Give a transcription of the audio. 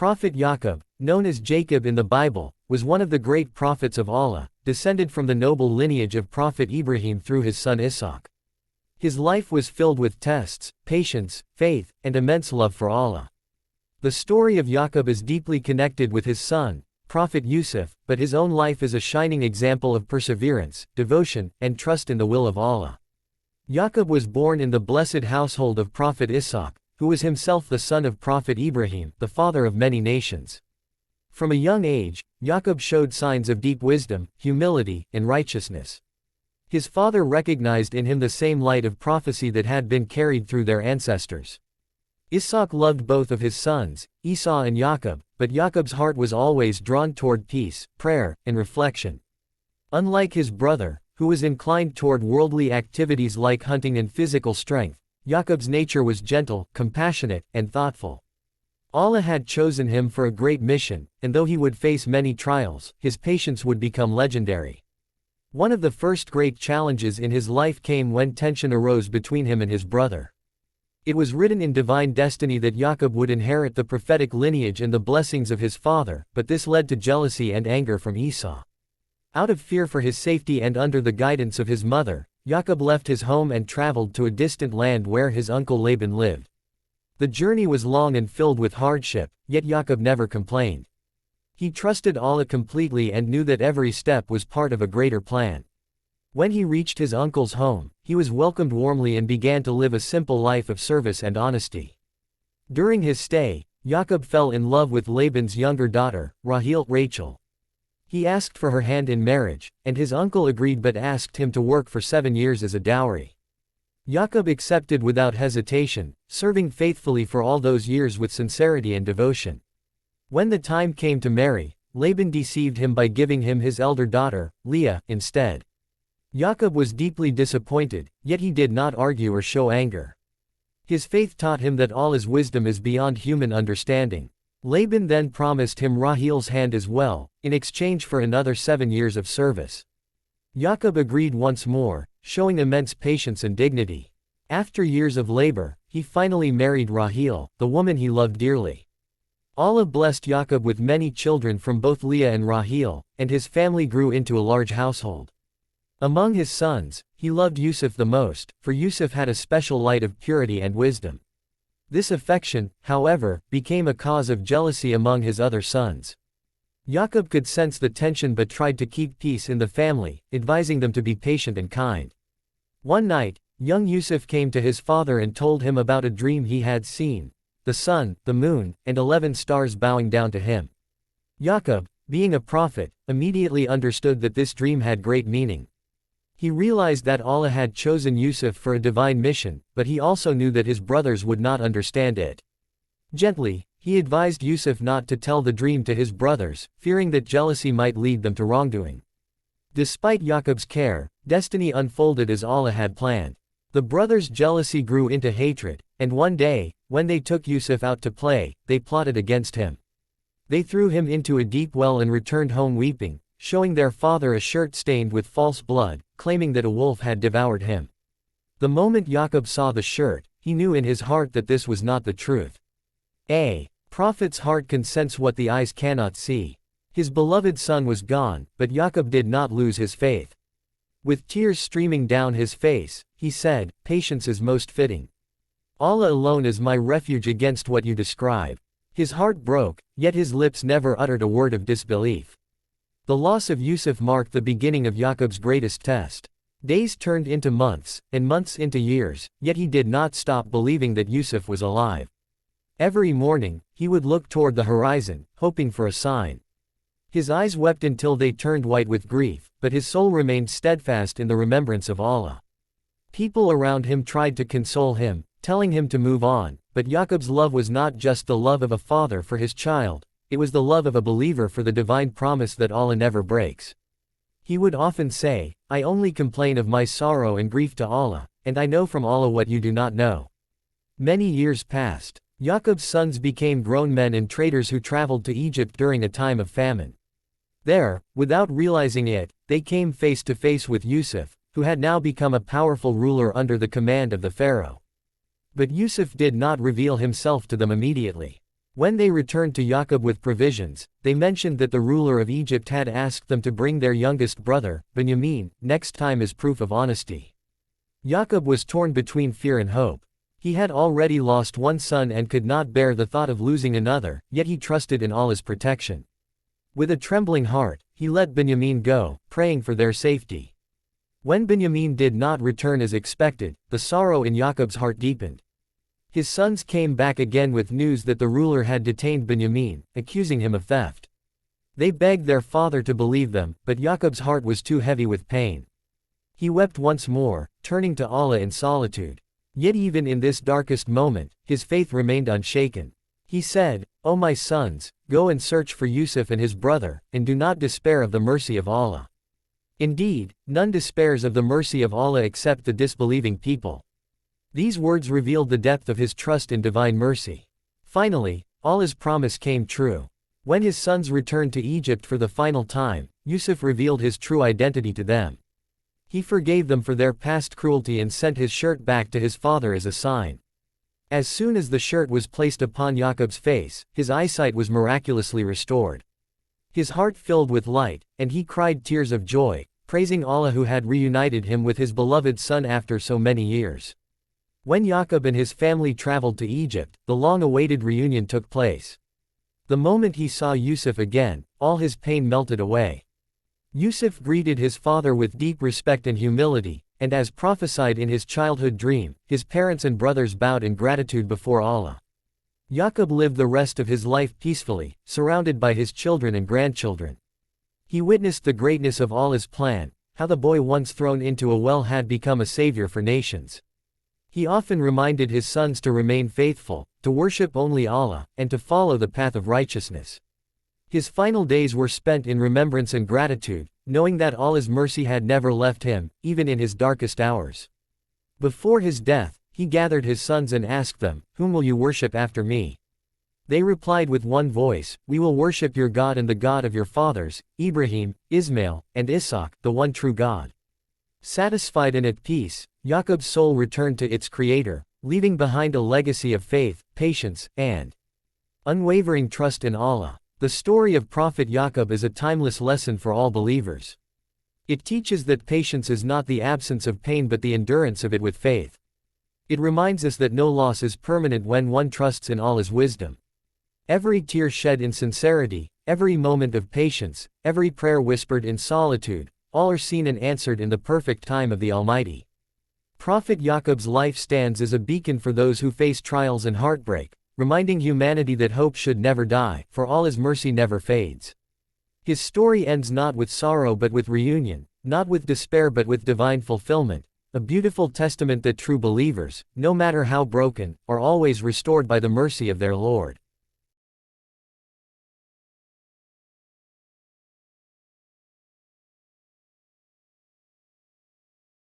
Prophet Yaqub, known as Jacob in the Bible, was one of the great prophets of Allah, descended from the noble lineage of Prophet Ibrahim through his son Ishaq. His life was filled with tests, patience, faith, and immense love for Allah. The story of Yaqub is deeply connected with his son, Prophet Yusuf, but his own life is a shining example of perseverance, devotion, and trust in the will of Allah. Yaqub was born in the blessed household of Prophet Ishaq, who was himself the son of Prophet Ibrahim, the father of many nations. From a young age, Yaqub showed signs of deep wisdom, humility, and righteousness. His father recognized in him the same light of prophecy that had been carried through their ancestors. Ishaq loved both of his sons, Esau and Yaqub, but Yaqub's heart was always drawn toward peace, prayer, and reflection. Unlike his brother, who was inclined toward worldly activities like hunting and physical strength, Yaqub's nature was gentle, compassionate, and thoughtful. Allah had chosen him for a great mission, and though he would face many trials, his patience would become legendary. One of the first great challenges in his life came when tension arose between him and his brother. It was written in divine destiny that Yaqub would inherit the prophetic lineage and the blessings of his father, but this led to jealousy and anger from Esau. Out of fear for his safety and under the guidance of his mother, Yaqub left his home and traveled to a distant land where his uncle Laban lived. The journey was long and filled with hardship, yet Yaqub never complained. He trusted Allah completely and knew that every step was part of a greater plan. When he reached his uncle's home, he was welcomed warmly and began to live a simple life of service and honesty. During his stay, Yaqub fell in love with Laban's younger daughter, Rachel. He asked for her hand in marriage, and his uncle agreed but asked him to work for 7 years as a dowry. Yaqub accepted without hesitation, serving faithfully for all those years with sincerity and devotion. When the time came to marry, Laban deceived him by giving him his elder daughter, Leah, instead. Yaqub was deeply disappointed, yet he did not argue or show anger. His faith taught him that Allah's wisdom is beyond human understanding. Laban then promised him Rachel's hand as well, in exchange for another 7 years of service. Yaqub agreed once more, showing immense patience and dignity. After years of labor, he finally married Rachel, the woman he loved dearly. Allah blessed Yaqub with many children from both Leah and Rachel, and his family grew into a large household. Among his sons, he loved Yusuf the most, for Yusuf had a special light of purity and wisdom. This affection, however, became a cause of jealousy among his other sons. Yaqub could sense the tension but tried to keep peace in the family, advising them to be patient and kind. One night, young Yusuf came to his father and told him about a dream he had seen: the sun, the moon, and 11 stars bowing down to him. Yaqub, being a prophet, immediately understood that this dream had great meaning. He realized that Allah had chosen Yusuf for a divine mission, but he also knew that his brothers would not understand it. Gently, he advised Yusuf not to tell the dream to his brothers, fearing that jealousy might lead them to wrongdoing. Despite Yaqub's care, destiny unfolded as Allah had planned. The brothers' jealousy grew into hatred, and one day, when they took Yusuf out to play, they plotted against him. They threw him into a deep well and returned home weeping, showing their father a shirt stained with false blood, claiming that a wolf had devoured him. The moment Yaqub saw the shirt, he knew in his heart that this was not the truth. A prophet's heart can sense what the eyes cannot see. His beloved son was gone, but Yaqub did not lose his faith. With tears streaming down his face, he said, "Patience is most fitting. Allah alone is my refuge against what you describe." His heart broke, yet his lips never uttered a word of disbelief. The loss of Yusuf marked the beginning of Yaqub's greatest test. Days turned into months, and months into years, yet he did not stop believing that Yusuf was alive. Every morning, he would look toward the horizon, hoping for a sign. His eyes wept until they turned white with grief, but his soul remained steadfast in the remembrance of Allah. People around him tried to console him, telling him to move on, but Yaqub's love was not just the love of a father for his child. It was the love of a believer for the divine promise that Allah never breaks. He would often say, "I only complain of my sorrow and grief to Allah, and I know from Allah what you do not know." Many years passed. Yaqub's sons became grown men and traders who traveled to Egypt during a time of famine. There, without realizing it, they came face to face with Yusuf, who had now become a powerful ruler under the command of the Pharaoh. But Yusuf did not reveal himself to them immediately. When they returned to Yaqub with provisions, they mentioned that the ruler of Egypt had asked them to bring their youngest brother, Benjamin, next time as proof of honesty. Yaqub was torn between fear and hope. He had already lost one son and could not bear the thought of losing another, yet he trusted in Allah's protection. With a trembling heart, he let Benjamin go, praying for their safety. When Benjamin did not return as expected, the sorrow in Yaqub's heart deepened. His sons came back again with news that the ruler had detained Benjamin, accusing him of theft. They begged their father to believe them, but Yaqub's heart was too heavy with pain. He wept once more, turning to Allah in solitude. Yet even in this darkest moment, his faith remained unshaken. He said, "O my sons, go and search for Yusuf and his brother, and do not despair of the mercy of Allah. Indeed, none despairs of the mercy of Allah except the disbelieving people." These words revealed the depth of his trust in divine mercy. Finally, Allah's promise came true. When his sons returned to Egypt for the final time, Yusuf revealed his true identity to them. He forgave them for their past cruelty and sent his shirt back to his father as a sign. As soon as the shirt was placed upon Yaqub's face, his eyesight was miraculously restored. His heart filled with light, and he cried tears of joy, praising Allah who had reunited him with his beloved son after so many years. When Yaqub and his family traveled to Egypt, the long-awaited reunion took place. The moment he saw Yusuf again, all his pain melted away. Yusuf greeted his father with deep respect and humility, and as prophesied in his childhood dream, his parents and brothers bowed in gratitude before Allah. Yaqub lived the rest of his life peacefully, surrounded by his children and grandchildren. He witnessed the greatness of Allah's plan, how the boy once thrown into a well had become a savior for nations. He often reminded his sons to remain faithful, to worship only Allah, and to follow the path of righteousness. His final days were spent in remembrance and gratitude, knowing that Allah's mercy had never left him, even in his darkest hours. Before his death, he gathered his sons and asked them, "Whom will you worship after me?" They replied with one voice, "We will worship your God and the God of your fathers, Ibrahim, Ismail, and Ishaq, the one true God." Satisfied and at peace, Yaqub's soul returned to its creator, leaving behind a legacy of faith, patience, and unwavering trust in Allah. The story of Prophet Yaqub is a timeless lesson for all believers. It teaches that patience is not the absence of pain but the endurance of it with faith. It reminds us that no loss is permanent when one trusts in Allah's wisdom. Every tear shed in sincerity, every moment of patience, every prayer whispered in solitude, all are seen and answered in the perfect time of the Almighty. Prophet Yaqub's life stands as a beacon for those who face trials and heartbreak, reminding humanity that hope should never die, for Allah's mercy never fades. His story ends not with sorrow but with reunion, not with despair but with divine fulfillment, a beautiful testament that true believers, no matter how broken, are always restored by the mercy of their Lord.